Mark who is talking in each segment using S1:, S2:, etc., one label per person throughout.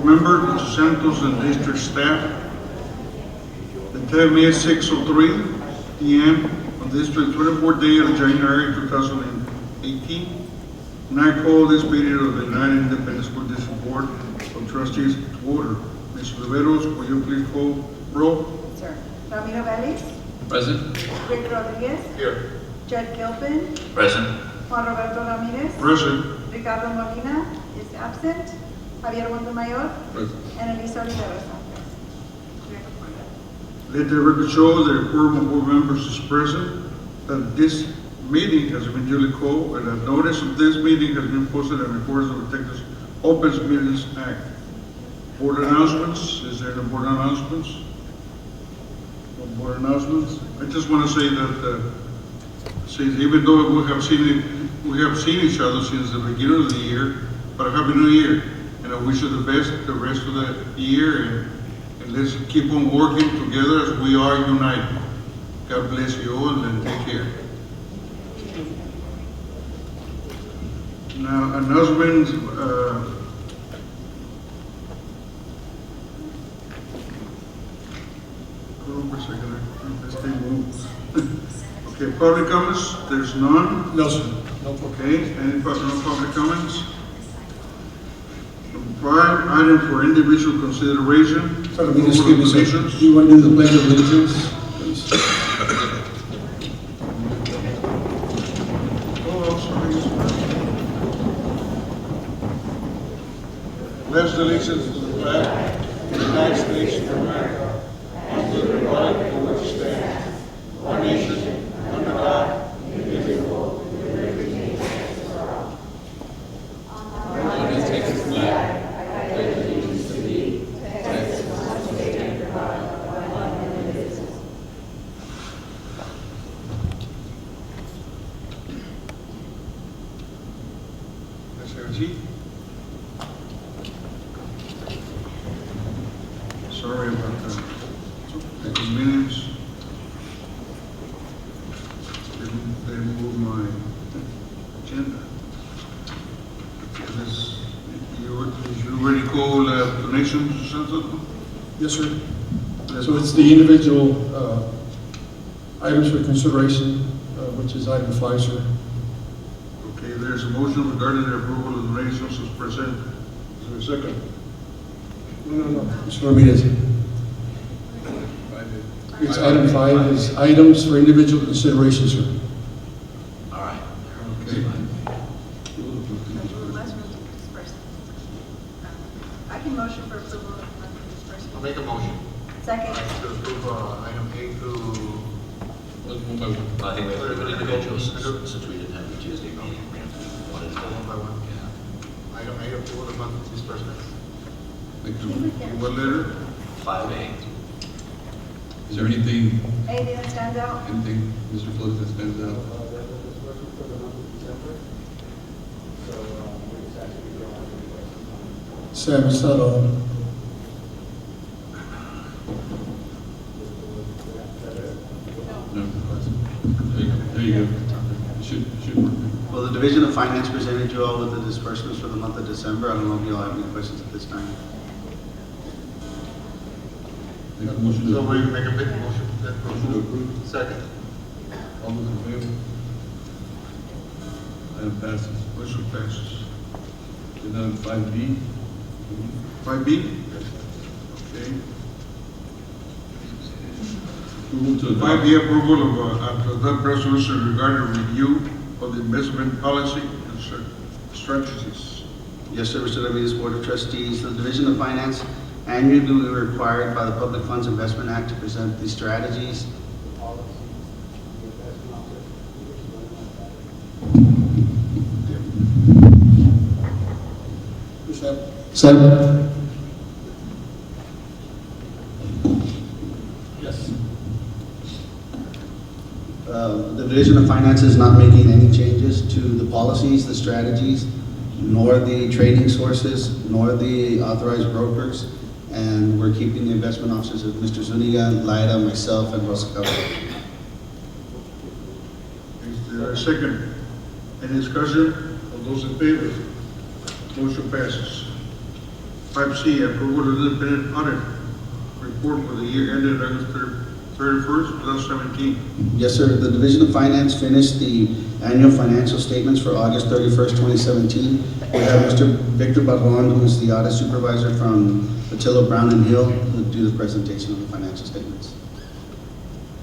S1: member, Mr. Santos, and district staff. The time is 6:03 p.m. on this 24th day of January 2018. And I call this meeting of the United Independent School District Board of Trustees to order. Ms. Riveros, will you please call roll?
S2: Sir. Ramiro Vélez.
S3: Present.
S2: Rick Rodriguez.
S1: Here.
S2: Judd Gilpin.
S3: Present.
S2: Juan Roberto Ramirez.
S1: Present.
S2: Ricardo Molina is absent. Javier Montemayor.
S3: Present.
S2: And Elisa Oliveros.
S1: Let the record show that a quorum of board members is present, that this meeting has been duly called, and a notice of this meeting has been posted in accordance with the Texas Open Meetings Act. Board announcements, is there any board announcements? No board announcements? I just want to say that, since even though we have seen each other since the beginning of the year, but a happy new year, and I wish you the best the rest of the year, and let's keep on working together as we are united. God bless you all and take care. Now, announcements, hold on for a second, this thing moves. Okay, public comments, there's none?
S3: No, sir.
S1: Okay, no public comments? Number 5, item for individual consideration.
S4: Let me just give you some,
S1: Approval of
S4: do you want to do the pledge of allegiance, please?
S1: Oh, I'm sorry. Pledge allegiance to the flag of the United States of America and to the republic for which it stands, one nation, under God, indivisible, with liberty and justice for all. Sorry about that. Inconvenience. They moved my agenda. You already called donations or something?
S4: Yes, sir. So it's the individual items for consideration, which is item 5, sir.
S1: Okay, there's a motion regarding the approval of donations as presented. Is there a second?
S4: No. Mr. Ramirez. It's item 5 is items for individual consideration, sir.
S3: All right.
S1: Okay.
S2: I can motion for approval of monthly
S5: I'll
S2: disbursement.
S5: make a motion.
S2: Second.
S5: To approve item A through,
S3: I think we have to do it individuals since we didn't have the Tuesday meeting. We're going to have to do one at a
S5: one by
S3: time.
S5: one.
S3: Yeah.
S5: Item A, approval of monthly disbursements.
S1: What letter?
S3: 5A.
S6: Is there anything,
S2: Anything that stands out?
S6: Mr. Flores, that stands out?
S4: Sam, it's not on.
S6: No. There you go. It should work.
S7: Well, the Division of Finance presented you all with the disbursements for the month of December. I don't know if you all have any questions at this time.
S6: Make a motion to
S5: So we
S6: approve.
S5: make a big motion. Then
S6: Motion to approve.
S5: Second.
S6: All those in favor? Item passes.
S1: Motion passes.
S6: Agenda item 5B.
S1: 5B? Okay.
S6: Approval to adopt.
S1: 5B, approval of the resolution regarding review of the investment policy and strategies.
S7: Yes, sir, Mr. Ramirez, Board of Trustees. The Division of Finance annually required by the Public Funds Investment Act to present the strategies. Sam?
S3: Yes.
S7: The Division of Finance is not making any changes to the policies, the strategies, nor the trading sources, nor the authorized brokers, and we're keeping the investment officers of Mr. Zuniga, Laida, myself, and Rosa Caballero.
S1: Is there a second? Any discussion? All those in favor? Motion passes. 5C, approval of independent audit report for the year ended August 31st, 2017.
S7: Yes, sir. The Division of Finance finished the annual financial statements for August 31st, 2017. We have Mr. Victor Barron, who is the audit supervisor from Patillo, Brown and Hill, who will do the presentation of the financial statements.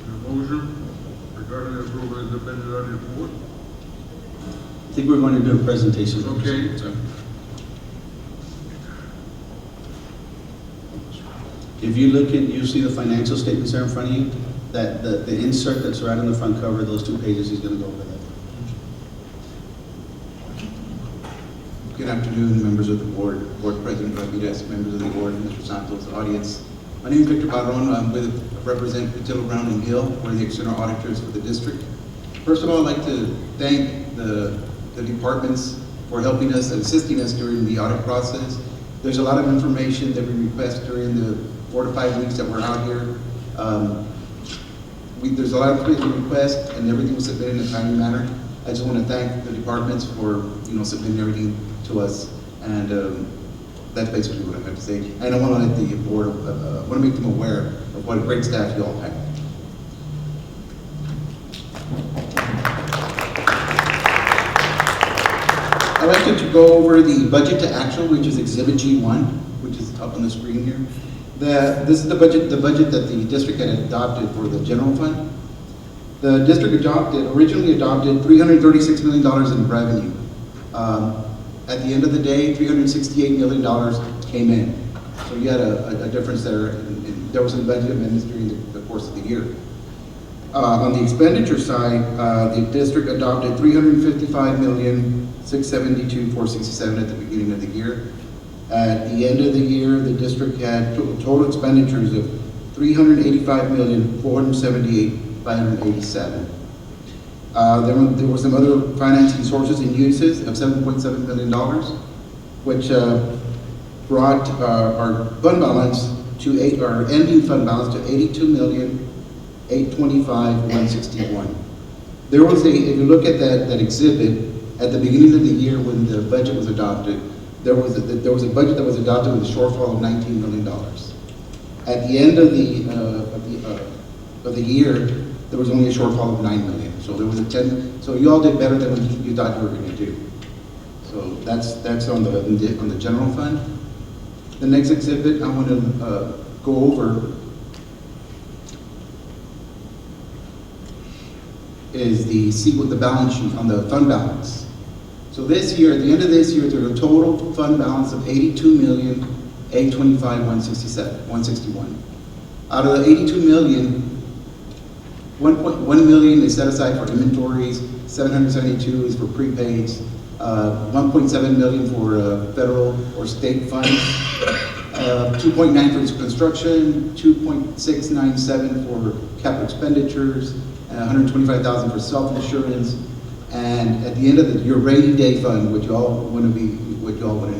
S1: A motion regarding the approval of independent audit report.
S7: I think we're going to do a presentation.
S1: Okay.
S7: If you look at, you see the financial statements there in front of you, that the insert that's right on the front cover, those 2 pages, he's going to go over that.
S8: Good afternoon, members of the board, Board President Ramirez, members of the board, Mr. Santos, audience. My name is Victor Barron. I represent Patillo, Brown and Hill. We're the external auditors for the district. First of all, I'd like to thank the departments for helping us and assisting us during the audit process. There's a lot of information that we request during the 4 to 5 weeks that we're out here. There's a lot of information we request, and everything was submitted in a timely manner. I just want to thank the departments for submitting everything to us, and that's basically what I have to say. And I want to let the board, want to make them aware of what a great staff you all have. I'd like to go over the budget to actual, which is Exhibit G1, which is up on the screen here. This is the budget that the district had adopted for the general fund. The district originally adopted $336 million in revenue. At the end of the day, $368 million came in. So you had a difference there, and there was some budget amendments during the course of the year. On the expenditure side, the district adopted $355,672,467 at the beginning of the year. At the end of the year, the district had total expenditures of $385,478,587. There were some other financing sources and uses of $7.7 million, which brought our fund balance to our ending fund balance to $82,825,161. There was if you look at that exhibit at the beginning of the year when the budget was adopted, there was a budget that was adopted with a shortfall of $19 million. At the end of the year, there was only a shortfall of $9 million. So there was so you all did better than what you thought you were going to do. So that's on the general fund. The next exhibit I want to go over is the balance sheet on the fund balance. So this year, at the end of this year, there's a total fund balance of $82,825,161. Out of the $82 million, $1.1 million is set aside for inventories, $772 is for prepaids, $1.7 million for federal or state funds, $2.9 for construction, $2.697 for capital expenditures, $125,000 for self-insurance, and at the end of your rainy day fund, what you all want to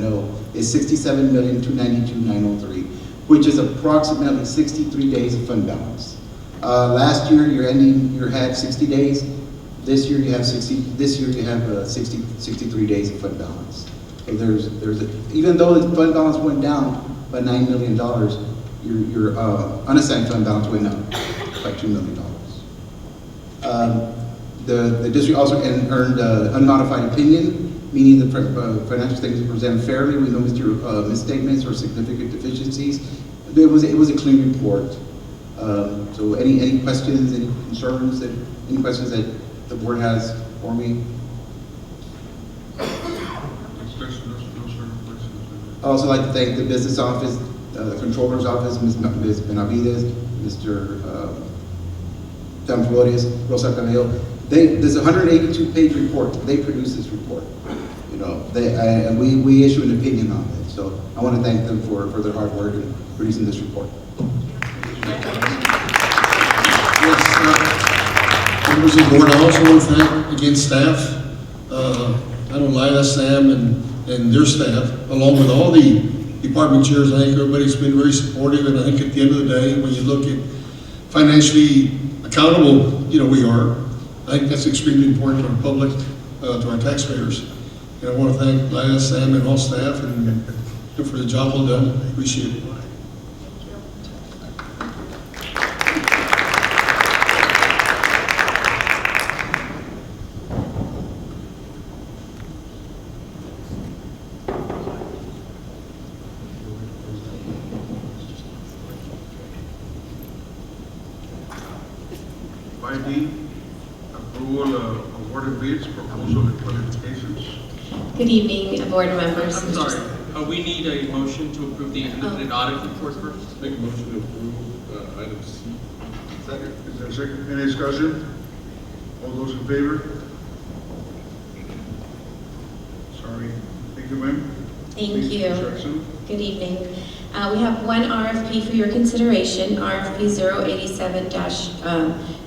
S8: know, is $67,292,903, which is approximately 63 days of fund balance. Last year, you had 60 days. This year you have 63 days of fund balance. So even though the fund balance went down by $9 million, your unassigned fund balance went up by $2 million. The district also earned unmodified opinion, meaning the financial statements presented fairly with no misstatements or significant deficiencies. It was a clean report. So any questions, any concerns, any questions that the board has for me? I'd also like to thank the business office, the controller's office, Ms. Benavides, Mr. John Flores, Rosa Cabello. There's a 182-page report. They produced this report. And we issue an opinion on it. So I want to thank them for their hard work in producing this report.
S4: Members of the board, I also want to thank, again, staff. I know Lila, Sam, and their staff, along with all the department chairs. I think everybody's been very supportive, and I think at the end of the day, when you look at financially accountable, we are. I think that's extremely important to our public, to our taxpayers. And I want to thank Lila, Sam, and all staff, and and for the job well done. Appreciate it.
S1: Five D, approval of awarded bids, proposal and qualifications.
S9: Good evening, board members.
S10: I'm sorry, we need a motion to approve the independent audit report first.
S6: Make a motion to approve, item C.
S5: Second.
S1: Is there a second? Any discussion? All those in favor? Sorry. Thank you, ma'am.
S9: Thank
S1: Please,
S9: you.
S1: Ms. Jackson.
S9: Good evening. We have one RFP for your consideration, RFP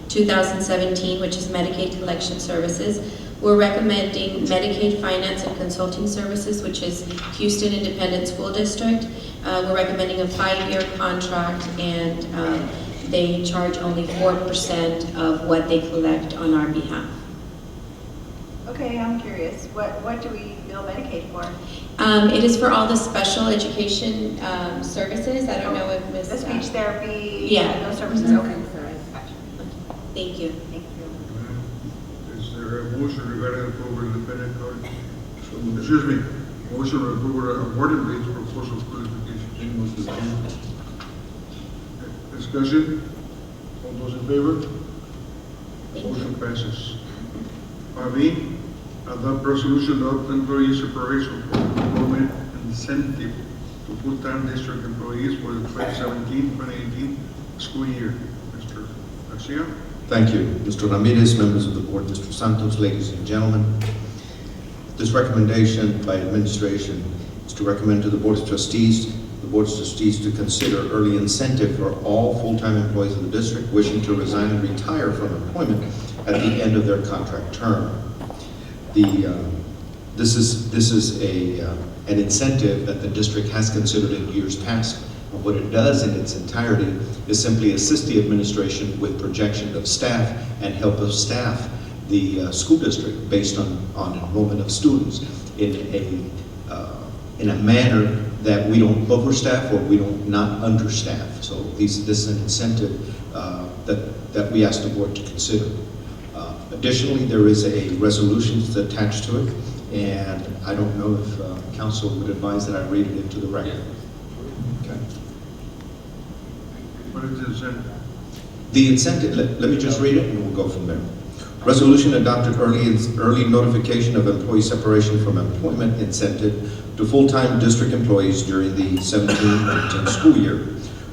S9: 087-2017, which is Medicaid Collection Services. We're recommending Medicaid Finance and Consulting Services, which is Houston Independent School District. We're recommending a 5-year contract, and they charge only 4% of what they collect on our behalf.
S2: Okay, I'm curious, what do we bill Medicaid for?
S9: It is for all the special education services. I don't know if Ms.
S2: The speech therapy?
S9: Yeah.
S2: Those services,
S9: Mhm.
S2: okay, gotcha.
S9: Thank you.
S2: Thank you.
S1: Is there a motion regarding approval of independent audit? Excuse me, motion to approve awarded bids, proposal qualifications.
S6: Make a motion to approve.
S1: Discussion? All those in favor?
S9: Thank you.
S1: Motion passes. 5E, adopt resolution of employee separation for employment incentive to full-time district employees for the 2017-2018 school year. Mr. Garcia?
S11: Thank you, Mr. Ramirez, members of the board, Mr. Santos, ladies and gentlemen. This recommendation by administration is to recommend to the Board of Trustees, to consider early incentive for all full-time employees of the district wishing to resign and retire from employment at the end of their contract term. This is an incentive that the district has considered in years past. And what it does in its entirety is simply assist the administration with projection of staff and help of staff the school district based on enrollment of students in a manner that we don't overstaff or we don't not understaff. So this is an incentive that we ask the board to consider. Additionally, there is a resolution that's attached to it, and I don't know if council would advise that I read it into the record. Okay.
S1: What is the incentive?
S11: The incentive, let me just read it and we'll go from there. Resolution adopted early notification of employee separation from employment incentive to full-time district employees during the 17-18 school year.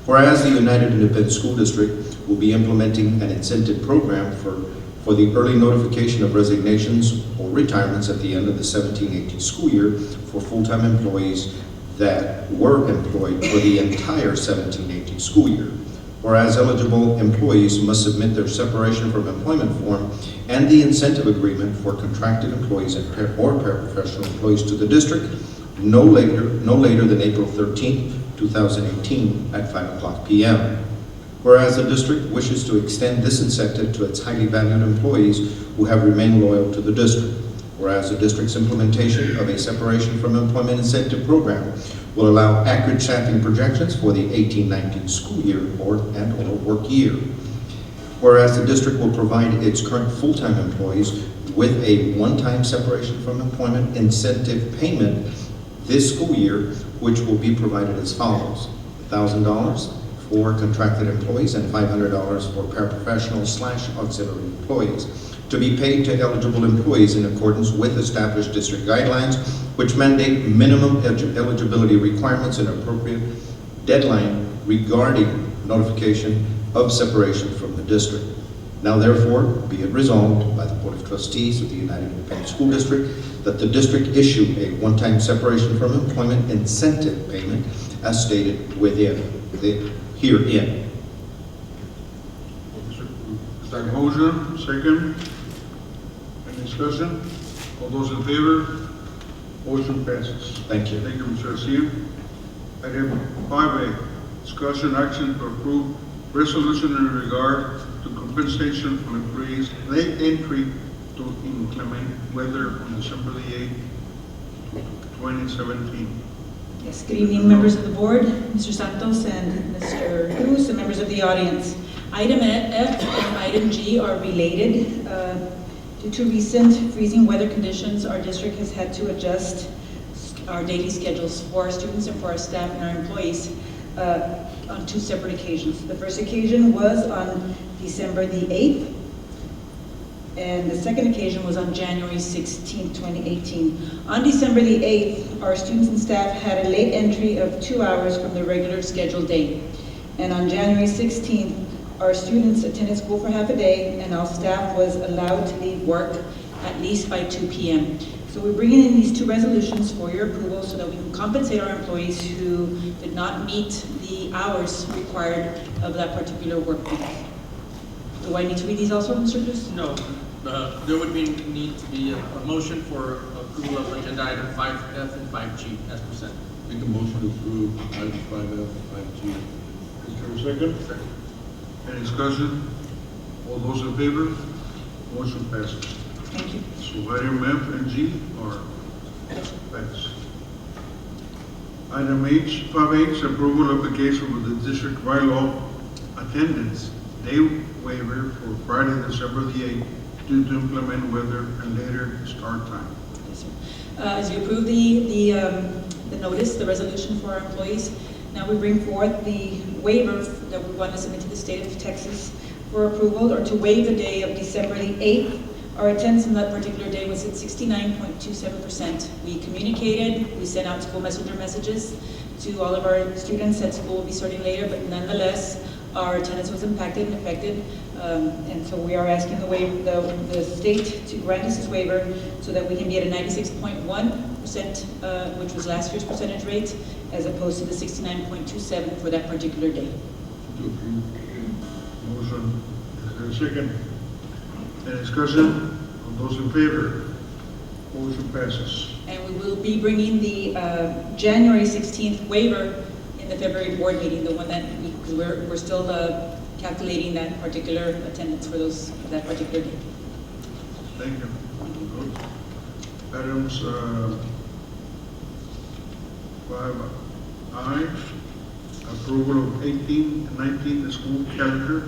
S11: Whereas the United Independent School District will be implementing an incentive program for the early notification of resignations or retirements at the end of the 17-18 school year for full-time employees that were employed for the entire 17-18 school year. Whereas eligible employees must submit their separation from employment form and the incentive agreement for contracted employees and or paraprofessional employees to the district no later than April 13, 2018 at 5:00 p.m. Whereas the district wishes to extend this incentive to its highly valued employees who have remained loyal to the district. Whereas the district's implementation of a separation from employment incentive program will allow accurate staffing projections for the 18-19 school year or work year. Whereas the district will provide its current full-time employees with a one-time separation from employment incentive payment this school year, which will be provided as follows: $1,000 for contracted employees and $500 for paraprofessional/auxiliary employees, to be paid to eligible employees in accordance with established district guidelines, which mandate minimum eligibility requirements and appropriate deadline regarding notification of separation from the district. Now therefore, be it resolved by the Board of Trustees of the United Independent School District that the district issue a one-time separation from employment incentive payment as stated herein.
S1: Is that motion? Second? Any discussion? All those in favor? Motion passes.
S11: Thank you.
S1: Thank you, Mr. Garcia. Item 5A, discussion action to approve resolution in regard to compensation for employees late entry to inclement weather on December the 8th, 2017.
S12: Yes, good evening, members of the board, Mr. Santos and Mr. Cruz, and members of the audience. Item F and item G are related. Due to recent freezing weather conditions, our district has had to adjust our daily schedules for our students and for our staff and our employees on two separate occasions. The first occasion was on December the 8th, and the second occasion was on January 16, 2018. On December the 8th, our students and staff had a late entry of 2 hours from the regular scheduled day. And on January 16th, our students attended school for half a day, and our staff was allowed to leave work at least by 2 p.m. So we're bringing in these two resolutions for your approval so that we can compensate our employees who did not meet the hours required of that particular work week. Do I need to read these also, Mr. Cruz?
S10: No, there would need to be a motion for approval of agenda item 5F and 5G as presented.
S6: Make a motion to approve item 5F, 5G.
S1: Is there a second? Any discussion? All those in favor? Motion passes.
S12: Thank you.
S1: So item F and G are passed. Item H, 5H, approval application with the district bylaw attendance day waiver for Friday, December the 8th due to inclement weather and later start time.
S12: Yes, sir. As you approve the notice, the resolution for our employees, now we bring forth the waiver that we want to submit to the state of Texas for approval, or to waive the day of December the 8th. Our attendance on that particular day was at 69.27%. We communicated, we sent out school messenger messages to all of our students that school will be starting later, but nonetheless, our attendance was impacted and affected. And so we are asking the state to grant us this waiver so that we can be at a 96.1%, which was last year's percentage rate, as opposed to the 69.27 for that particular day.
S6: To approve.
S1: Motion, is there a second? Any discussion? All those in favor? Motion passes.
S12: And we will be bringing the January 16th waiver in the February board meeting, the one that, because we're still calculating that particular attendance for that particular day.
S1: Thank you. Good. Items 5I, approval of 18-19 school calendar.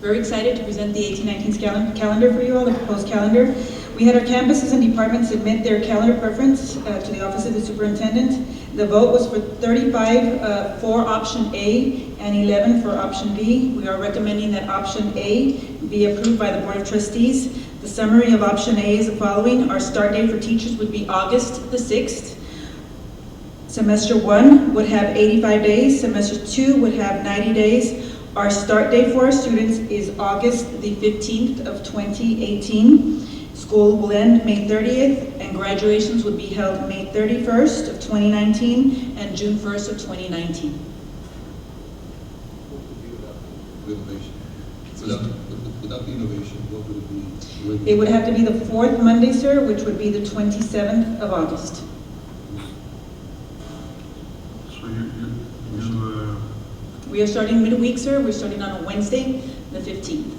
S12: Very excited to present the 18-19 calendar for you all, the proposed calendar. We had our campuses and departments submit their calendar preference to the Office of the Superintendent. The vote was for 35 for option A and 11 for option B. We are recommending that option A be approved by the Board of Trustees. The summary of option A is the following. Our start date for teachers would be August the 6th. Semester 1 would have 85 days. Semester 2 would have 90 days. Our start date for our students is August the 15th of 2018. School will end May 30th, and graduations would be held May 31st of 2019 and June 1st of 2019.
S6: Innovation. Without the innovation, what would it be?
S12: It would have to be the fourth Monday, sir, which would be the 27th of August.
S1: So
S12: We are starting midweek, sir. We're starting on a Wednesday, the 15th.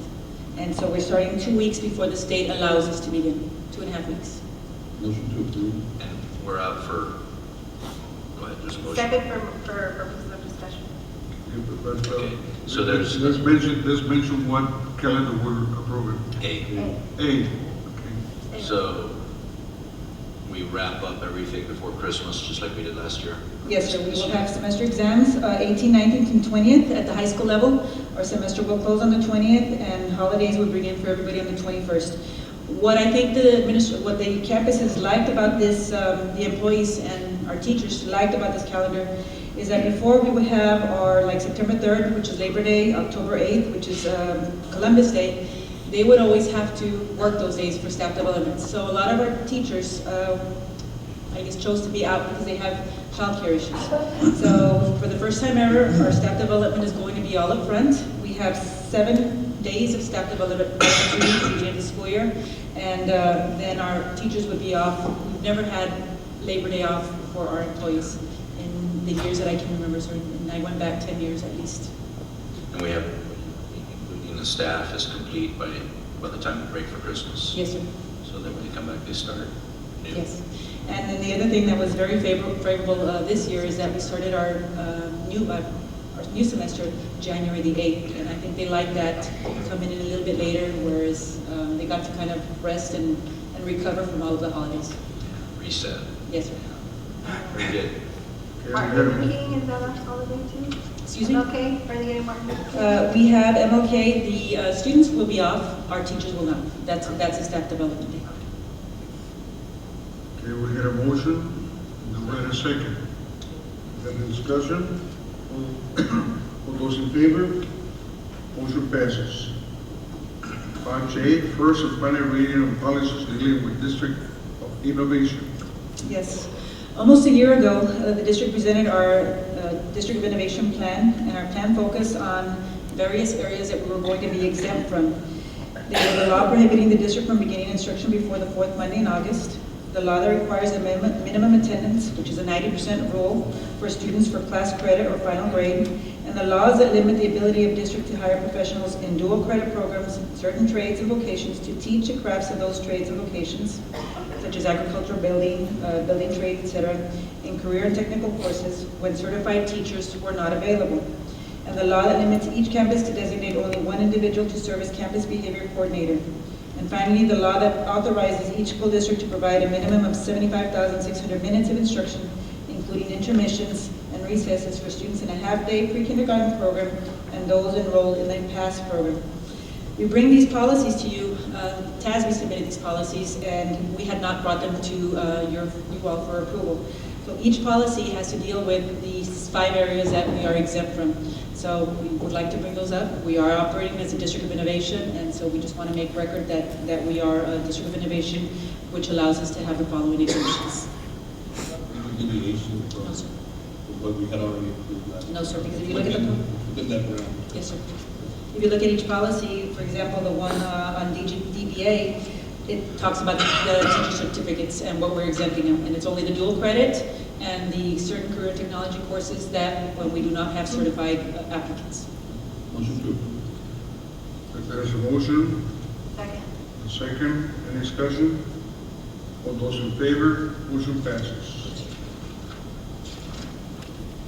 S12: And so we're starting 2 weeks before the state allows us to begin, 2.5 weeks.
S6: Motion to approve.
S3: And we're out for, go ahead, there's a motion.
S2: Second for purposes of discussion.
S1: but,
S3: Okay, so there's
S1: let's mention what calendar we're approving.
S3: A.
S1: A, okay.
S3: So we wrap up everything before Christmas, just like we did last year?
S12: Yes, sir. We will have semester exams, 18th, 19th, and 20th at the high school level. Our semester will close on the 20th, and holidays will bring in for everybody on the 21st. What I think what the campuses liked about this, the employees and our teachers liked about this calendar, is that before we would have our, like, September 3rd, which is Labor Day, October 8th, which is Columbus Day, they would always have to work those days for staff development. So a lot of our teachers, I guess, chose to be out because they have childcare issues. So for the first time ever, our staff development is going to be all up front. We have 7 days of staff development opportunities at the beginning of the school year, and then our teachers would be off. We've never had Labor Day off for our employees in the years that I can remember, so I went back 10 years at least.
S3: And we have, including the staff, is complete by the time we break for Christmas.
S12: Yes, sir.
S3: So that when they come back, they start new.
S12: Yes. And then the other thing that was very favorable this year is that we started our new semester January the 8th, and I think they like that, coming in a little bit later, whereas they got to kind of rest and recover from all of the holidays.
S3: Reset.
S12: Yes, sir.
S3: Very good.
S1: Okay, we
S2: Martin
S1: got
S2: Luther
S1: a-
S2: King is that a holiday too?
S12: Excuse me?
S2: Okay, are they getting Martin Luther King?
S12: We have MLK, the students will be off, our teachers will not. That's a staff development day.
S1: Okay, we get a motion, do we get a second? Any discussion? All those in favor? Motion passes. 5J, first and final reading of policies dealing with District of Innovation.
S12: Yes. Almost a year ago, the district presented our District of Innovation Plan, and our plan focused on various areas that we were going to be exempt from. There was a law prohibiting the district from beginning instruction before the fourth Monday in August, the law that requires a minimum attendance, which is a 90% rule for students for class credit or final grade, and the laws that limit the ability of district to hire professionals in dual credit programs, certain trades and vocations to teach the crafts of those trades and vocations, such as agricultural, building trade, etc., in career and technical courses when certified teachers were not available. And the law that limits each campus to designate only one individual to serve as campus behavior coordinator. And finally, the law that authorizes each school district to provide a minimum of 75,600 minutes of instruction, including intermissions and recesses for students in a half-day pre-kindergarten program and those enrolled in the PASS program. We bring these policies to you. TASB submitted these policies, and we had not brought them to you all for approval. So each policy has to deal with these 5 areas that we are exempt from. So we would like to bring those up. We are operating as a District of Innovation, and so we just want to make record that we are a District of Innovation, which allows us to have the following exemptions.
S6: Any deviation from
S12: No, sir.
S6: what we had already approved last?
S12: No, sir, because if you look at the...
S6: Within that round.
S12: Yes, sir. If you look at each policy, for example, the one on DBA, it talks about the teacher certificates and what we're exempting them. And it's only the dual credit and the certain career technology courses that when we do not have certified applicants.
S6: Motion approved.
S1: If there's a motion,
S2: Second.
S1: a second, any discussion? All those in favor? Motion passes.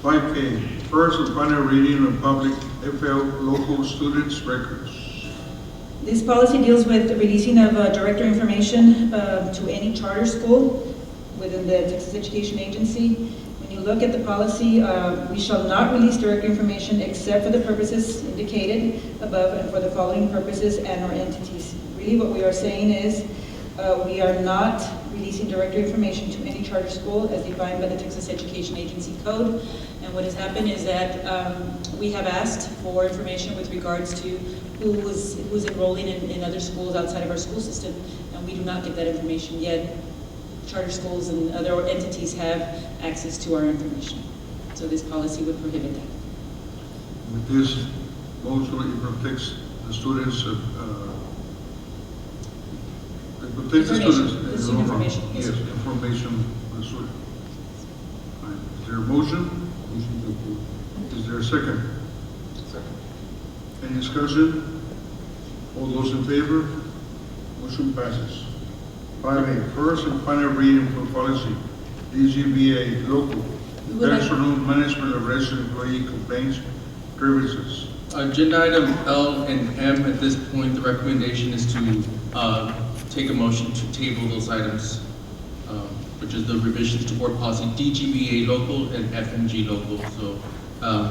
S1: 5K, first and final reading of public FL local students records.
S12: This policy deals with the releasing of director information to any charter school within the Texas Education Agency. When you look at the policy, we shall not release director information except for the purposes indicated above and for the following purposes and/or entities. Really what we are saying is we are not releasing director information to any charter school as defined by the Texas Education Agency Code. And what has happened is that we have asked for information with regards to who's enrolling in other schools outside of our school system, and we do not get that information yet. Charter schools and other entities have access to our information. So this policy would prohibit that.
S1: With this, also it protects the students, it protects the students.
S12: Information. This is information, yes,
S1: Yes,
S12: sir.
S1: information for the student. Right. Is there a motion?
S6: Motion to approve.
S1: Is there a second?
S5: Second.
S1: Any discussion? All those in favor? Motion passes. 5A, first and final reading for policy, DGBA, local,
S12: We would like-
S1: personal management of resident employee complaints, grievances.
S10: Agenda item L and M, at this point, the recommendation is to take a motion to table those items, which is the revisions to board policy DGBA local and FMG local. So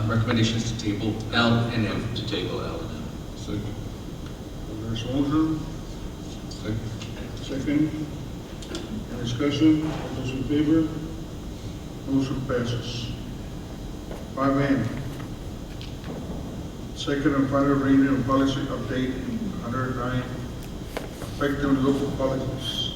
S10: recommendation is to table L and M.
S3: To table L and M.
S6: Second.
S1: There's a motion,
S6: Second.
S1: second. Any discussion? All those in favor? Motion passes. 5N, second and final reading of policy update 109, affecting local policies.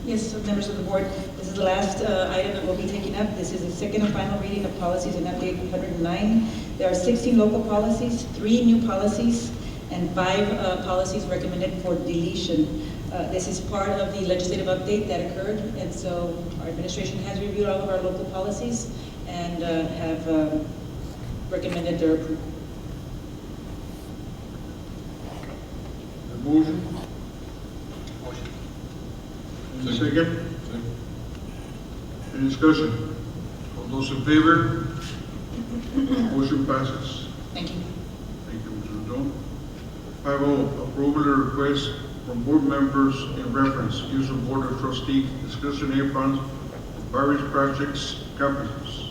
S12: Yes, so members of the board, this is the last item that we'll be taking up. This is the second and final reading of policies and update 109. There are 16 local policies, 3 new policies, and 5 policies recommended for deletion. This is part of the legislative update that occurred, and so our administration has reviewed all of our local policies and have recommended their approval.
S1: The motion?
S5: Motion.
S1: Second?
S6: Second.
S1: Any discussion? All those in favor? Motion passes.
S12: Thank you.
S1: Thank you, Mr. Rendon. 5-0, approval of request from board members in reference, use of board of trustee discretionary funds for various projects, campuses.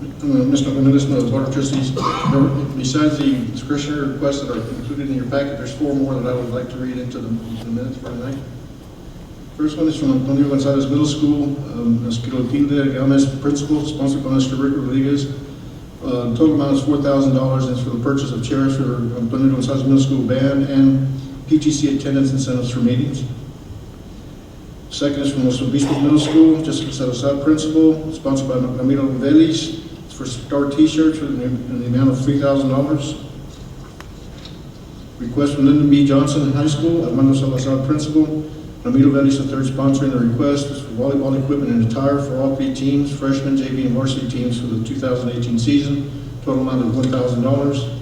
S4: Mr. Jimenez, the Board of Trustees, besides the discretionary requests that are included in your packet, there's 4 more that I would like to read into the minutes for tonight. First one is from Antonio Gonzalez Middle School, Ms. Clotilde Gomez, principal, sponsored by Mr. Rick Rodriguez. Total amount is $4,000, and it's for the purchase of chairs for Antonio Gonzalez Middle School band and PTC attendance incentives for meetings. Second is from Los Obispos Middle School, Jessica Salazar, principal, sponsored by Ramiro Vélez. It's for Star T-shirts in the amount of $3,000. Request from Lyndon B. Johnson High School, Armando Salazar, principal. Ramiro Vélez III sponsoring the request. It's for volleyball equipment and attire for all 3 teams, freshman, JV, and varsity teams for the 2018 season. Total amount of $1,000.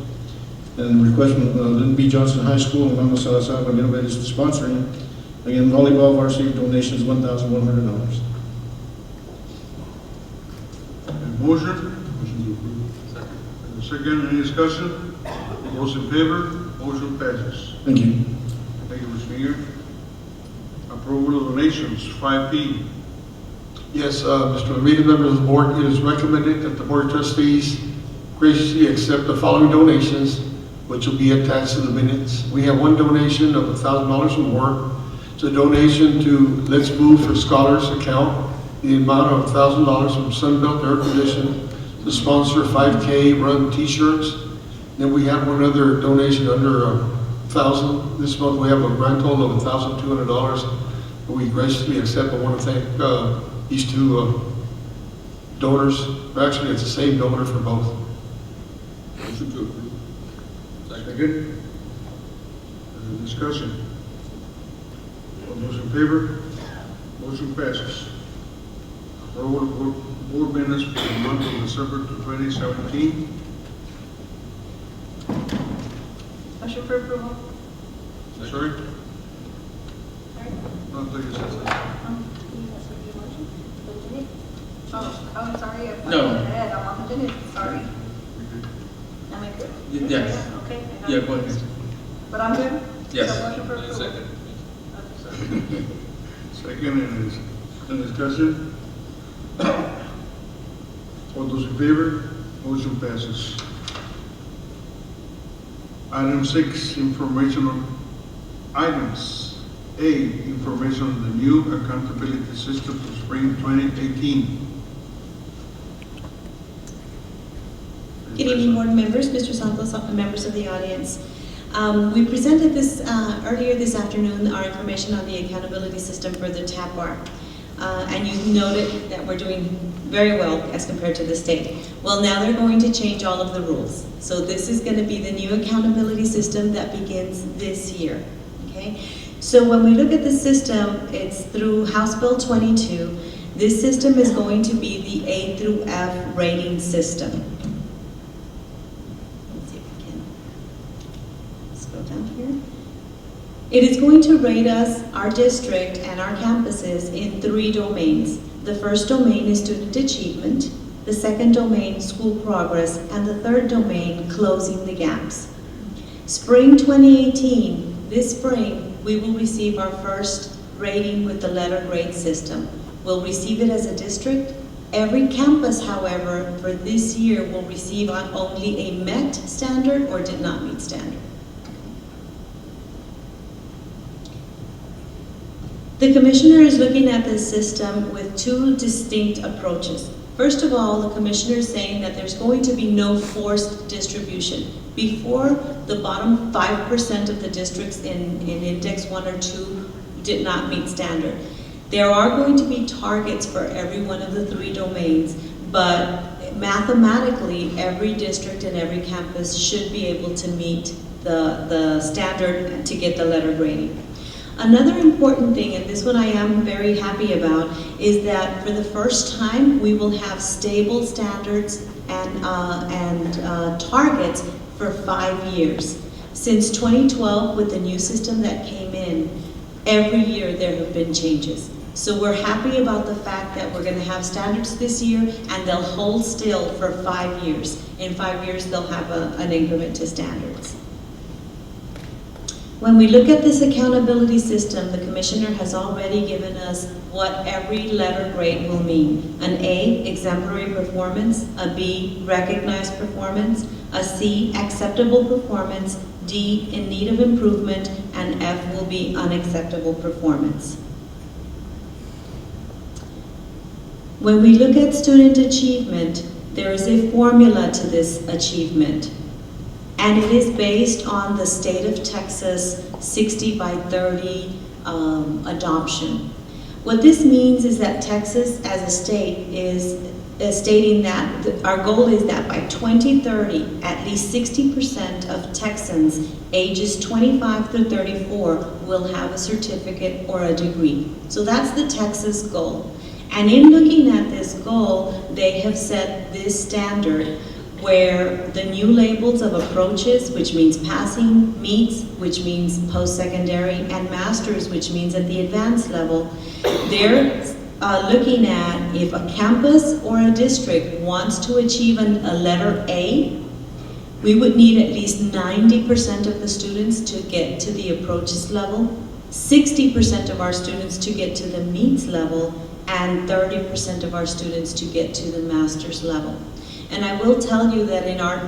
S4: And request from Lyndon B. Johnson High School, Armando Salazar, Ramiro Vélez sponsoring. Again, volleyball varsity donations $1,100.
S1: Motion?
S6: Motion to approve.
S1: And second, any discussion? All those in favor? Motion passes.
S4: Thank you.
S1: Thank you, Mr. Mayor. Approval of donations, 5P.
S13: Yes, Mr. Ramírez, members of the board, it is recommended that the Board of Trustees graciously accept the following donations, which will be attached to the minutes. We have one donation of $1,000 or more. It's a donation to Let's Move for Scholars account, the amount of $1,000 from Sunbelt Air Conditioning to sponsor 5K run T-shirts. Then we have one other donation under $1,000. This month we have a grand total of $1,200. We graciously accept. I want to thank these 2 donors. Actually, it's the same donor for both.
S6: Motion to approve.
S1: Second. Discussion. All those in favor? Motion passes. Approval of board minutes for the month of December 2017.
S2: Motion for approval.
S1: Sorry?
S2: Sorry?
S1: No, I thought you said that.
S2: Oh, sorry. I'm
S10: No.
S2: ahead. I'm on the minutes. Sorry. Am I good?
S10: Yes.
S2: Okay. I got
S10: Yeah,
S2: it.
S10: go ahead.
S2: But I'm good?
S10: Yes.
S2: So motion for approval.
S3: Second.
S1: Second, and any discussion? All those in favor? Motion passes. Item 6, informational items. A, information on the new accountability system for spring 2018.
S14: Good evening, board members, Mr. Santos, members of the audience. We presented this earlier this afternoon, our information on the accountability system for the TAP bar. And you noted that we're doing very well as compared to the state. Well, now they're going to change all of the rules. So this is going to be the new accountability system that begins this year, okay? So when we look at the system, it's through House Bill 22. This system is going to be the A through F rating system. Let's see if we can scroll down here. It is going to rate us, our district, and our campuses in 3 domains. The first domain is student achievement, the second domain, school progress, and the third domain, closing the gaps. Spring 2018, this spring, we will receive our first rating with the letter grade system. We'll receive it as a district. Every campus, however, for this year will receive only a met standard or did not meet standard. The commissioner is looking at this system with 2 distinct approaches. First of all, the commissioner is saying that there's going to be no forced distribution. Before, the bottom 5% of the districts in index 1 or 2 did not meet standard. There are going to be targets for every one of the 3 domains, but mathematically, every district and every campus should be able to meet the standard to get the letter grading. Another important thing, and this one I am very happy about, is that for the first time, we will have stable standards and targets for 5 years. Since 2012, with the new system that came in, every year there have been changes. So we're happy about the fact that we're going to have standards this year, and they'll hold still for 5 years. In 5 years, they'll have an increment to standards. When we look at this accountability system, the commissioner has already given us what every letter grade will mean. An A, exemplary performance; a B, recognized performance; a C, acceptable performance; D, in need of improvement; and F will be unacceptable performance. When we look at student achievement, there is a formula to this achievement. And it is based on the state of Texas 60 by 30 adoption. What this means is that Texas as a state is stating that our goal is that by 2030, at least 60% of Texans ages 25 through 34 will have a certificate or a degree. So that's the Texas goal. And in looking at this goal, they have set this standard where the new labels of approaches, which means passing, meets, which means post-secondary, and masters, which means at the advanced level, they're looking at if a campus or a district wants to achieve a letter A, we would need at least 90% of the students to get to the approaches level, 60% of our students to get to the meets level, and 30% of our students to get to the master's level. And I will tell you that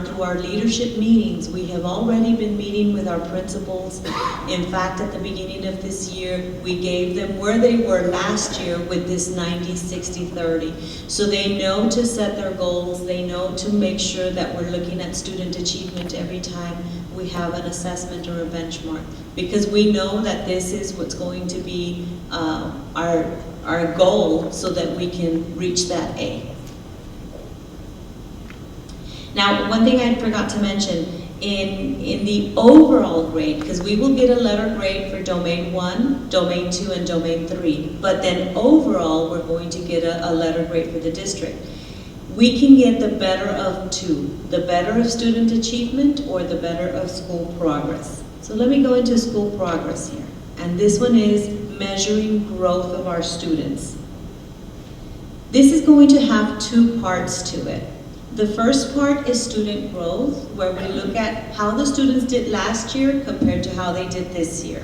S14: through our leadership meetings, we have already been meeting with our principals. In fact, at the beginning of this year, we gave them where they were last year with this 90-60-30. So they know to set their goals, they know to make sure that we're looking at student achievement every time we have an assessment or a benchmark. Because we know that this is what's going to be our goal so that we can reach that A. Now, one thing I forgot to mention, in the overall grade, because we will get a letter grade for Domain 1, Domain 2, and Domain 3, but then overall, we're going to get a letter grade for the district. We can get the better of two, the better of student achievement or the better of school progress. So let me go into school progress here. And this one is measuring growth of our students. This is going to have two parts to it. The first part is student growth, where we look at how the students did last year compared to how they did this year.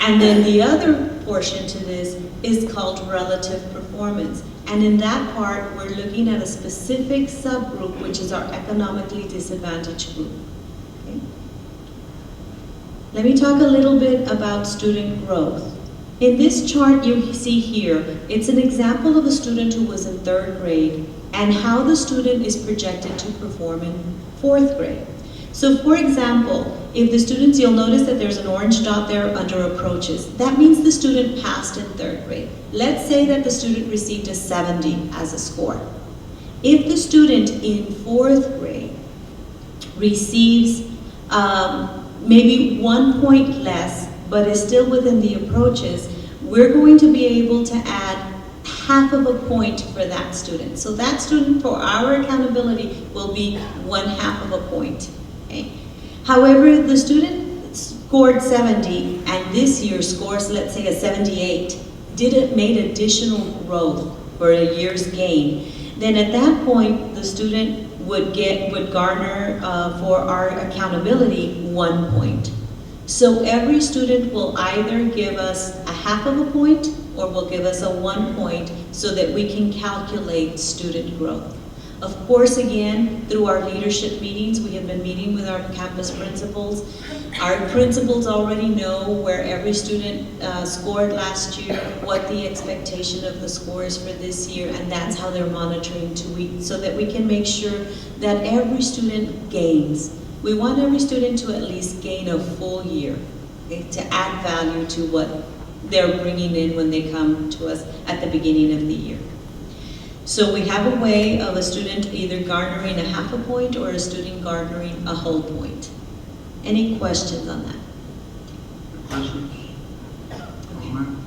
S14: And then the other portion to this is called relative performance. And in that part, we're looking at a specific subgroup, which is our economically disadvantaged group. Okay? Let me talk a little bit about student growth. In this chart you see here, it's an example of a student who was in 3rd grade and how the student is projected to perform in 4th grade. So for example, if the students, you'll notice that there's an orange dot there under approaches. That means the student passed in 3rd grade. Let's say that the student received a 70 as a score. If the student in 4th grade receives maybe 1 point less, but is still within the approaches, we're going to be able to add half of a point for that student. So that student, for our accountability, will be 1/2 of a point. Okay? However, the student scored 70 and this year scores, let's say, a 78, made additional growth for a year's gain, then at that point, the student would garner for our accountability 1 point. So every student will either give us a half of a point or will give us a 1 point so that we can calculate student growth. Of course, again, through our leadership meetings, we have been meeting with our campus principals. Our principals already know where every student scored last year, what the expectation of the score is for this year, and that's how they're monitoring so that we can make sure that every student gains. We want every student to at least gain a full year, okay, to add value to what they're bringing in when they come to us at the beginning of the year. So we have a way of a student either garnering a half a point or a student garnering a whole point. Any questions on that?
S1: Questions? Comment?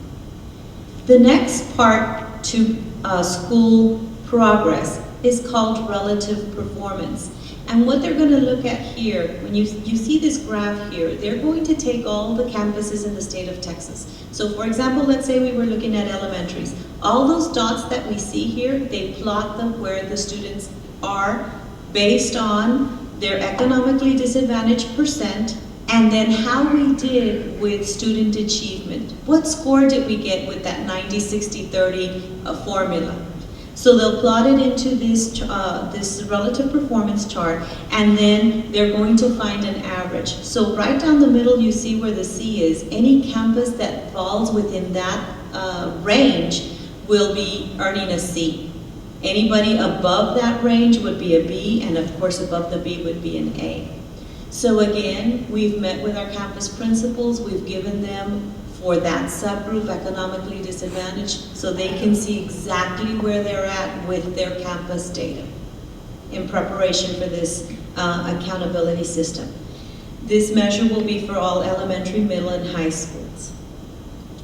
S14: The next part to school progress is called relative performance. And what they're gonna look at here, when you see this graph here, they're going to take all the campuses in the state of Texas. So for example, let's say we were looking at elementaries. All those dots that we see here, they plot them where the students are based on their economically disadvantaged percent, and then how we did with student achievement. What score did we get with that 90-60-30 formula? So they'll plot it into this relative performance chart, and then they're going to find an average. So right down the middle, you see where the C is. Any campus that falls within that range will be earning a C. Anybody above that range would be a B, and of course above the B would be an A. So again, we've met with our campus principals, we've given them for that subgroup economically disadvantaged, so they can see exactly where they're at with their campus data in preparation for this accountability system. This measure will be for all elementary, middle, and high schools.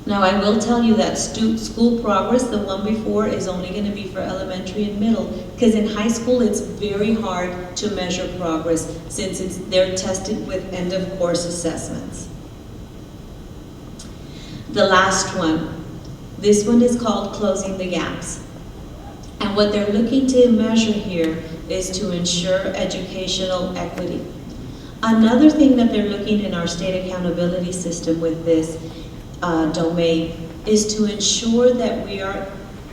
S14: Now I will tell you that school progress, the one before, is only going to be for elementary and middle, because in high school it's very hard to measure progress since they're tested with end of course assessments. The last one, this one is called closing the gaps. And what they're looking to measure here is to ensure educational equity. Another thing that they're looking in our state accountability system with this domain is to ensure that we are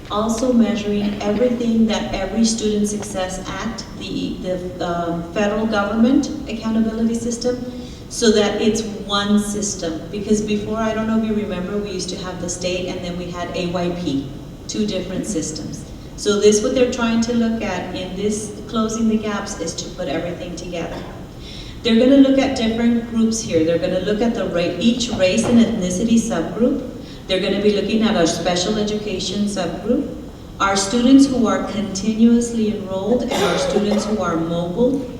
S14: also measuring everything that every Student Success Act, the federal government accountability system, so that it's one system. Because before, I don't know if you remember, we used to have the state and then we had AYP, two different systems. So this, what they're trying to look at in this closing the gaps, is to put everything together. They're going to look at different groups here. They're going to look at each race and ethnicity subgroup. They're going to be looking at our special education subgroup, our students who are continuously enrolled, and our students who are mobile,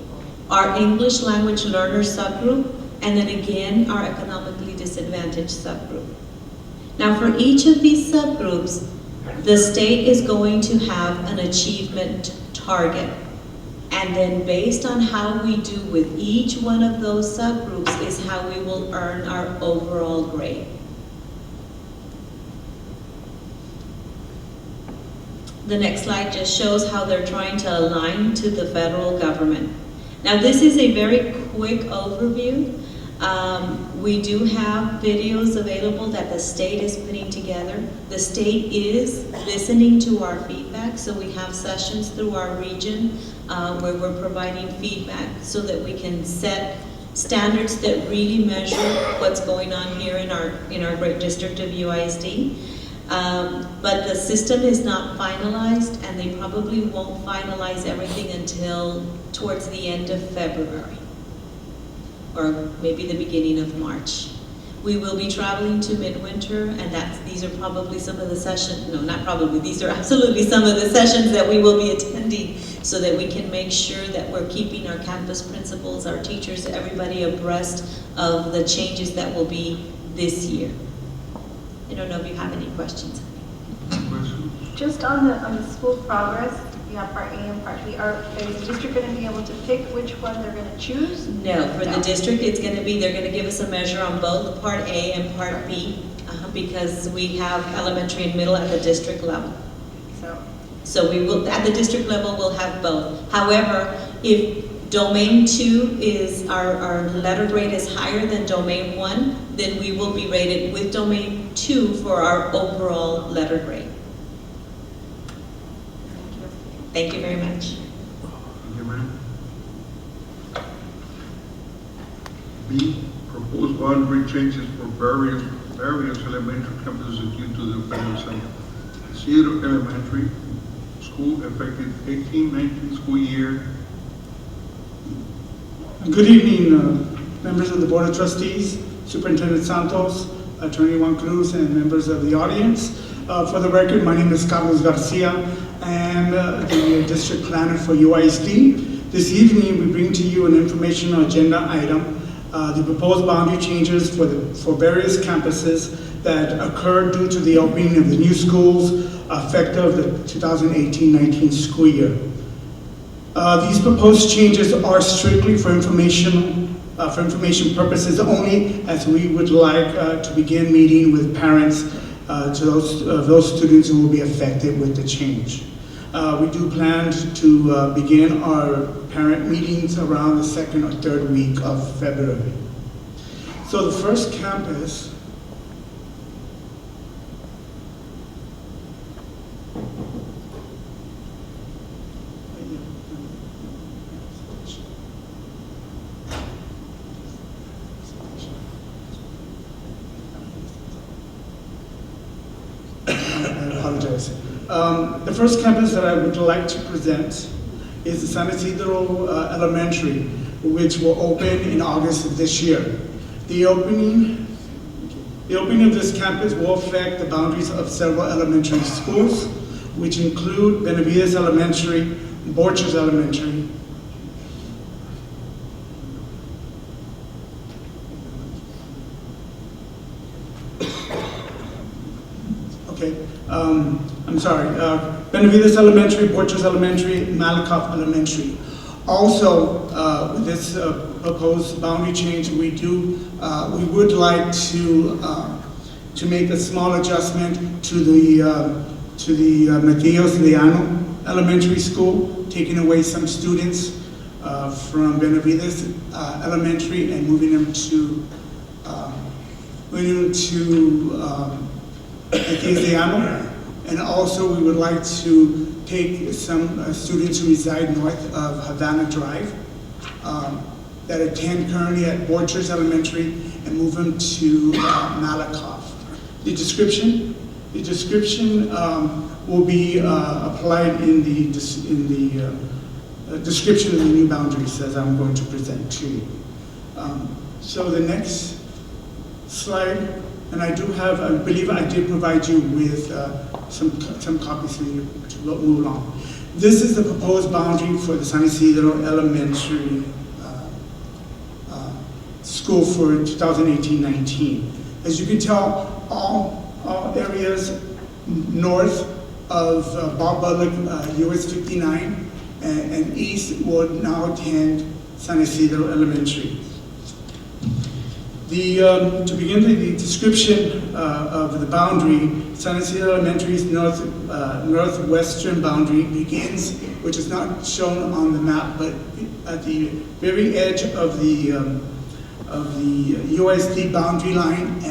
S14: our English language learner subgroup, and then again, our economically disadvantaged subgroup. Now for each of these subgroups, the state is going to have an achievement target. And then based on how we do with each one of those subgroups is how we will earn our overall grade. The next slide just shows how they're trying to align to the federal government. Now this is a very quick overview. We do have videos available that the state is putting together. The state is listening to our feedback, so we have sessions through our region where we're providing feedback so that we can set standards that really measure what's going on here in our great district of UISD. But the system is not finalized, and they probably won't finalize everything until towards the end of February, or maybe the beginning of March. We will be traveling to Midwinter, and these are probably some of the sessions, no, not probably, these are absolutely some of the sessions that we will be attending so that we can make sure that we're keeping our campus principals, our teachers, everybody abreast of the changes that will be this year. I don't know if you have any questions.
S2: Just on the school progress, you have part A and part B. Is the district going to be able to pick which one they're going to choose?
S14: No, for the district, it's going to be, they're going to give us a measure on both part A and part B because we have elementary and middle at the district level. So we will, at the district level, we'll have both. However, if Domain 2 is, our letter grade is higher than Domain 1, then we will be rated with Domain 2 for our overall letter grade. Thank you very much.
S1: Thank you, ma'am. B, proposed boundary changes for various elementary campuses due to the opening of Cedar Elementary School effective 18-19 school year.
S15: Good evening, members of the Board of Trustees, Superintendent Santos, Attorney Juan Cruz, and members of the audience. For the record, my name is Carlos Garcia. I am the District Planner for UISD. This evening, we bring to you an informational agenda item, the proposed boundary changes for various campuses that occurred due to the opening of the new schools effective the 2018-19 school year. These proposed changes are strictly for information purposes only, as we would like to begin meeting with parents to those students who will be affected with the change. We do plan to begin our parent meetings around the second or third week of February. So the first campus the first campus that I would like to present is the San Isidro Elementary, which will open in August of this year. The opening of this campus will affect the boundaries of several elementary schools, which include Benavides Elementary, Borchers Elementary, Benavides Elementary, Borchers Elementary, Malakoff Elementary. Also, with this proposed boundary change, we would like to make a small adjustment to the Mateos Leano Elementary School, taking away some students from Benavides Elementary and moving them to Mateos Leano. And also, we would like to take some students who reside north of Havana Drive that attend currently at Borchers Elementary and move them to Malakoff. The description will be applied in the description of the new boundaries as I'm going to present to you. So the next slide, and I believe I did provide you with some copies for you to move along. This is the proposed boundary for the San Isidro Elementary School for 2018-19. As you can tell, all areas north of Bob Bullock US 59 and east will now attend San Isidro Elementary. To begin the description of the boundary, San Isidro Elementary's northwestern boundary begins, which is not shown on the map, but at the very edge of the USD boundary line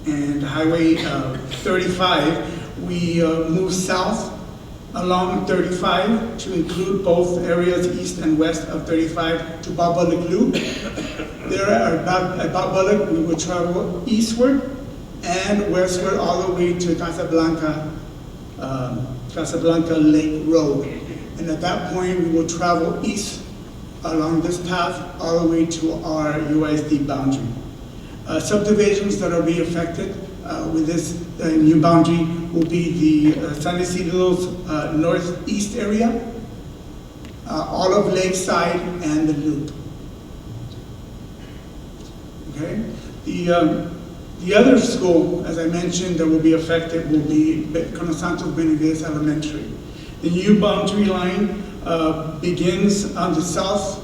S15: and Highway 35. We move south along 35 to include both areas east and west of 35 to Bob Bullock Loop. There at Bob Bullock, we will travel eastward and westward all the way to Casablanca Lake Road. And at that point, we will travel east along this path all the way to our UISD boundary. Subdivisions that will be affected with this new boundary will be the San Isidro's northeast area, Olive Lakeside, and the Loop. Okay. The other school, as I mentioned, that will be affected will be Colonel Santos Benavides Elementary. The new boundary line begins on the south,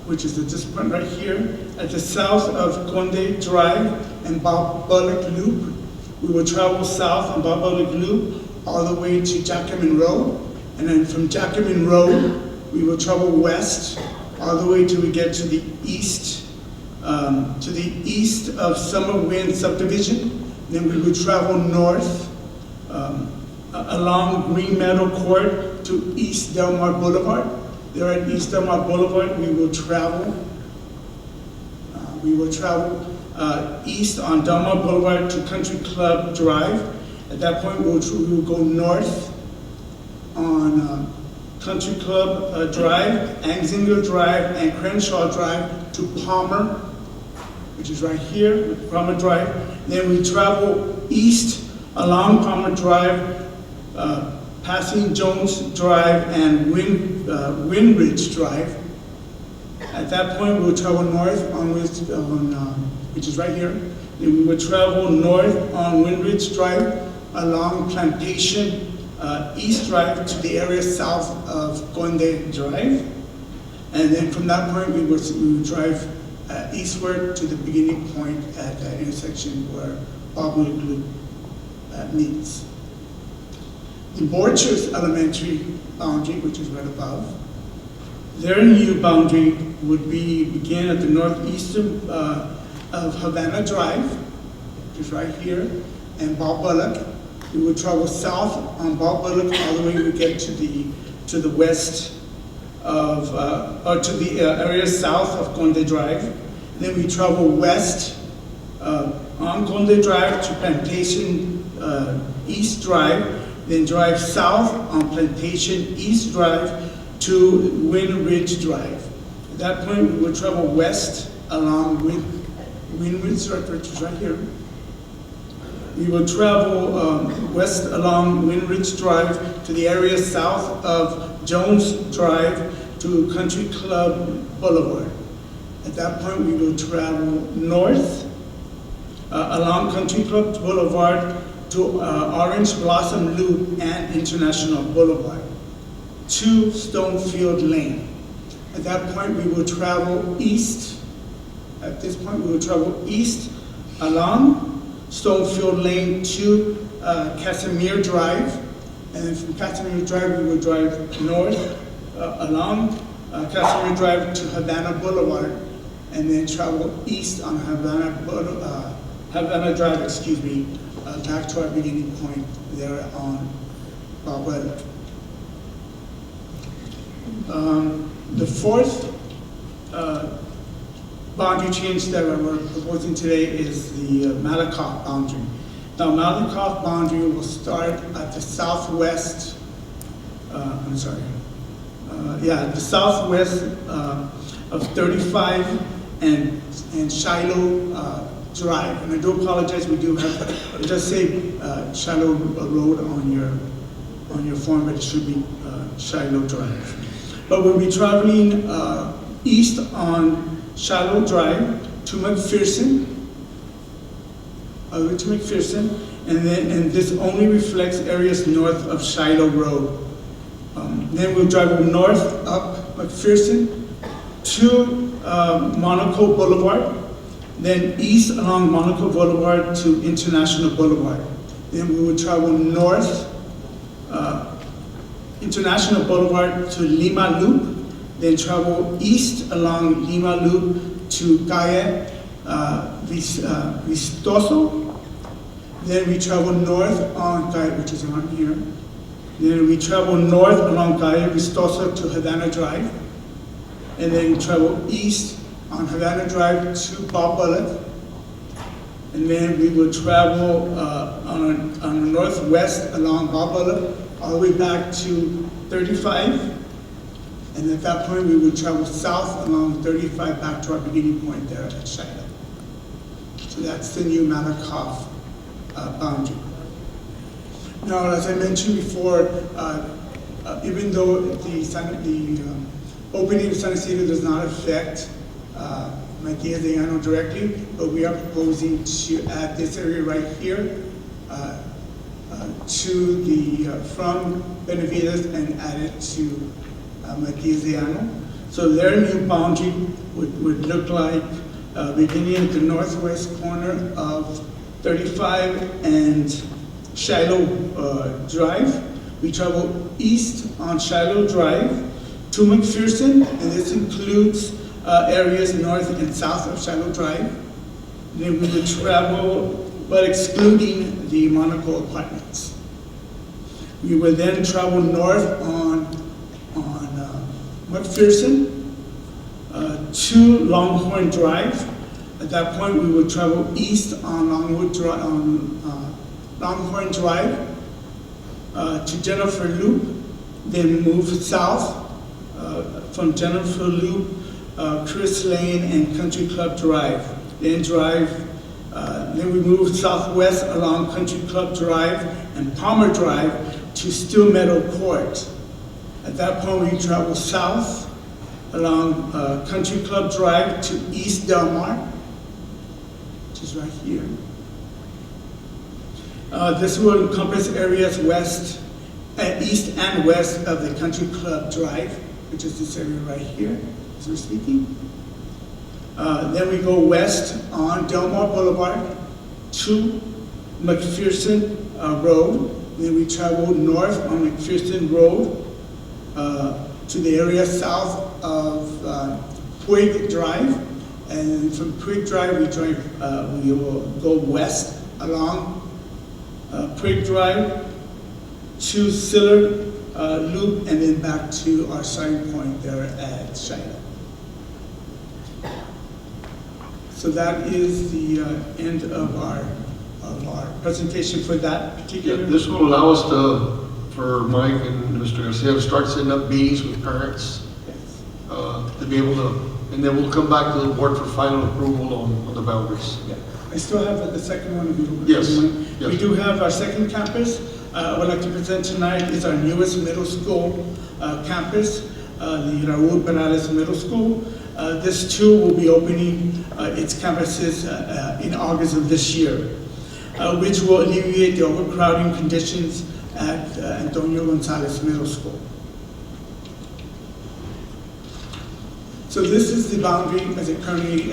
S15: which is at this point right here, at the south of Conde Drive and Bob Bullock Loop. We will travel south on Bob Bullock Loop all the way to Jackman Road, and then from Jackman Road, we will travel west all the way till we get to the east of Summer Wind Subdivision. Then we will travel north along Green Meadow Court to East Delmar Boulevard. There at East Delmar Boulevard, we will travel east on Delmar Boulevard to Country Club Drive. At that point, we will go north on Country Club Drive, Angzinger Drive, and Crenshaw Drive to Palmer, which is right here, Palmer Drive. Then we travel east along Palmer Drive, passing Jones Drive and Windridge Drive. At that point, we'll travel north which is right here. Then we will travel north on Windridge Drive along Plantation East Drive to the area south of Conde Drive. And then from that point, we would drive eastward to the beginning point at that intersection where Pablo Loop meets. The Borchers Elementary boundary, which is right above, their new boundary would begin at the northeastern of Havana Drive, which is right here, and Bob Bullock. We would travel south on Bob Bullock all the way we get to the west of, or to the area south of Conde Drive. Then we travel west on Conde Drive to Plantation East Drive, then drive south on Plantation East Drive to Wind Ridge Drive. At that point, we would travel west along Wind Ridge Drive, which is right here. We will travel west along Wind Ridge Drive to the area south of Jones Drive to Country Club Boulevard. At that point, we will travel north along Country Club Boulevard to Orange Blossom Loop and International Boulevard to Stonefield Lane. At that point, we will travel east. At this point, we will travel east along Stonefield Lane to Casimir Drive, and then from Casimir Drive we will drive north along Casimir Drive to Havana Boulevard, and then travel east on Havana Drive, back to our beginning point there on Barbara. The fourth boundary change that we're proposing today is the Malakoff boundary. Now, Malakoff boundary will start at the southwest, the southwest of 35 and Shiloh Drive. And I do apologize, we do have, it does say Shiloh Road on your form, but it should be Shiloh Drive. But we'll be traveling east on Shiloh Drive to McPherson, and this only reflects areas north of Shiloh Road. Then we'll drive north up McPherson to Monaco Boulevard, then east along Monaco Boulevard to International Boulevard. Then we will travel north International Boulevard to Lima Loop, then travel east along Lima Loop to Calle Vistoso. Then we travel north on Calle, which is around here. Then we travel north along Calle Vistoso to Havana Drive. And then travel east on Havana Drive to Bob Bullock. And then we will travel on the northwest along Bob Bullock all the way back to 35. And at that point, we would travel south along 35 back to our beginning point there at Shiloh. So that's the new Malakoff boundary. Now, as I mentioned before, even though the opening of San Isidro does not affect Matias de Llano directly, but we are proposing to add this area right here to the from Benavides and add it to Matias de Llano. So their new boundary would look like beginning at the northwest corner of 35 and Shiloh Drive. We travel east on Shiloh Drive to McPherson, and this includes areas north and south of Shiloh Drive. Then we would travel, but excluding the Monaco apartments. We would then travel north on McPherson to Longhorn Drive. At that point, we would travel east on Longhorn Drive to Jennifer Loop, then move south from Jennifer Loop, Chris Lane, and Country Club Drive. Then then we move southwest along Country Club Drive and Palmer Drive to Still Meadow Court. At that point, we travel south along Country Club Drive to East Del Mar, which is right here. This will encompass areas west east and west of the Country Club Drive, which is this area right here, as we're speaking. Then we go west on Delmar Boulevard to McPherson Road. Then we travel north on McPherson Road to the area south of Puig Drive. And from Puig Drive, we will go west along Puig Drive to Siller Loop, and then back to our starting point there at Shiloh. So that is the end of our presentation for that particular.
S13: This will allow us for Mike and Mr. Garcia to start setting up meetings with parents, to be able to, and then we'll come back to the board for final approval on the boundaries.
S15: Yeah. I still have the second one.
S13: Yes.
S15: We do have our second campus. I would like to present tonight is our newest middle school campus, the Raul Perales Middle School. This too will be opening its campuses in August of this year, which will alleviate the overcrowding conditions at Antonio Gonzalez Middle School. So this is the boundary as it currently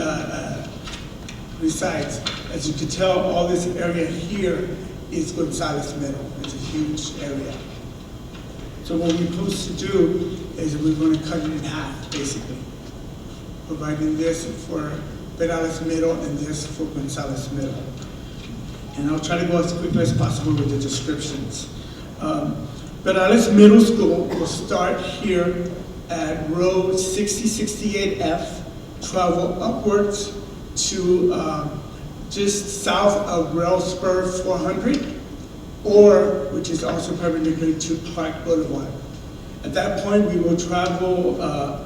S15: resides. As you can tell, all this area here is Gonzalez Middle. It's a huge area. So what we're supposed to do is we're going to cut it in half, basically, providing this for Perales Middle and this for Gonzalez Middle. And I'll try to go as quickly as possible with the descriptions. Perales Middle School will start here at road 6068F, travel upwards to just south of Rail Spur 400, or which is also perpendicular to Clark Boulevard. At that point, we will travel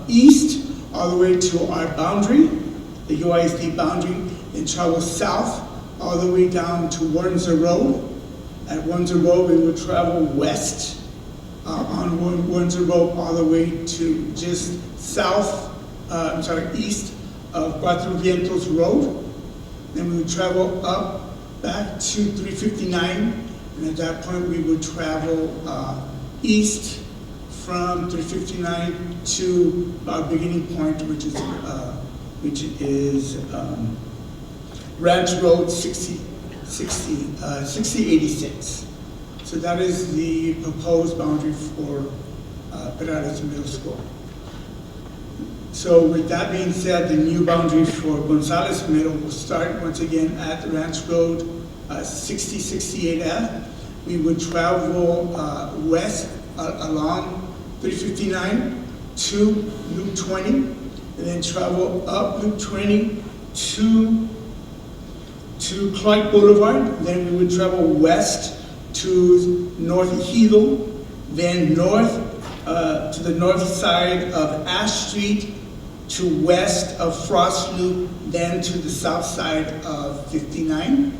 S15: east all the way to our boundary, the UISD boundary, and travel south all the way down to Windsor Road. At Windsor Road, we will travel west on Windsor Road all the way to just east of Cuatro Vientos Road. Then we would travel up back to 359, and at that point we would travel east from 359 to our beginning point, which is Ranch Road 6086. So that is the proposed boundary for Perales Middle School. So with that being said, the new boundary for Gonzalez Middle will start once again at Ranch Road 6068F. We would travel west along 359 to Loop 20, and then travel up Loop 20 to Clark Boulevard. Then we would travel west to North Ejido, then north to the north side of Ash Street, to west of Frost Loop, then to the south side of 59,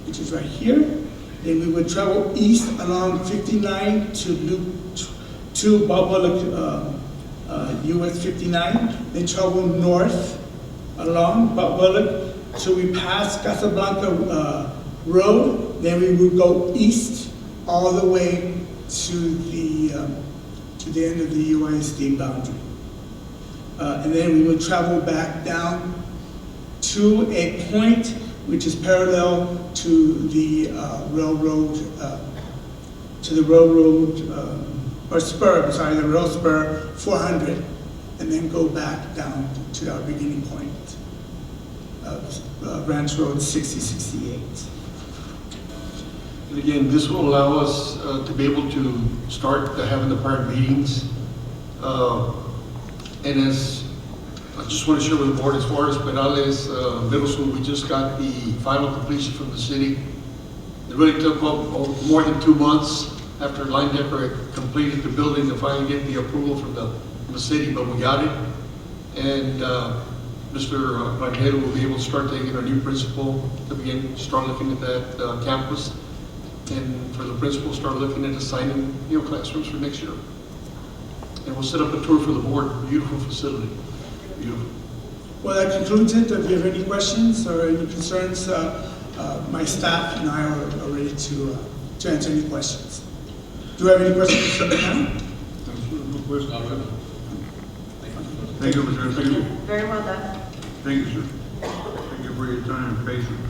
S15: which is right here. Then we would travel east along 59 to Loop to US 59, then travel north along Bullock till we pass Casablanca Road. Then we would go east all the way to the end of the UISD boundary. And then we would travel back down to a point which is parallel to the railroad, the rail spur 400, and then go back down to our beginning point of Ranch Road 6068.
S13: And again, this will allow us to be able to start having the parent meetings. And as I just want to share with the board, as far as Perales Middle School, we just got the final completion from the city. It really took more than 2 months after Line Decker had completed the building to finally get the approval from the city, but we got it. And Mr. Rangel will be able to start taking our new principal to start looking at that campus. And for the principal, start looking at assigning classrooms for next year. And we'll set up a tour for the board. Beautiful facility. Beautiful.
S15: Well, that concludes it. If you have any questions or any concerns, my staff and I are ready to answer any questions. Do you have any questions now?
S1: No question. Thank you, Mr. Garcia.
S2: Very well done.
S1: Thank you, sir. Thank you for your time and patience.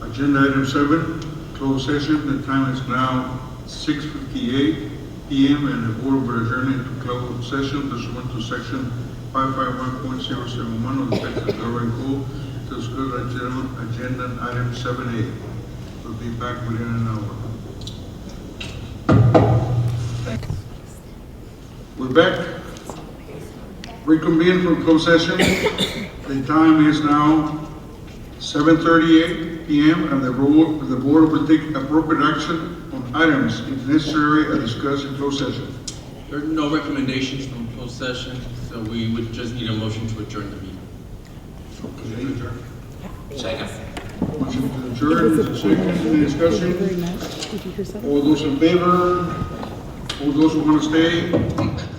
S1: Agenda item 7, closed session. The time is now 6:58 p.m. and the board will adjourn into closed session pursuant to section 551.071 of the Texas Government Code to discuss agenda item 7A. We'll be back within an hour. We're back. Reconvene from closed session. The time is now 7:38 p.m. and the board will take appropriate action on items if necessary and discuss in closed session.
S10: There are no recommendations from closed session, so we would just need a motion to adjourn the meeting.
S3: Second.
S1: Motion to adjourn, second, any discussion? All those in favor? All those who want to stay?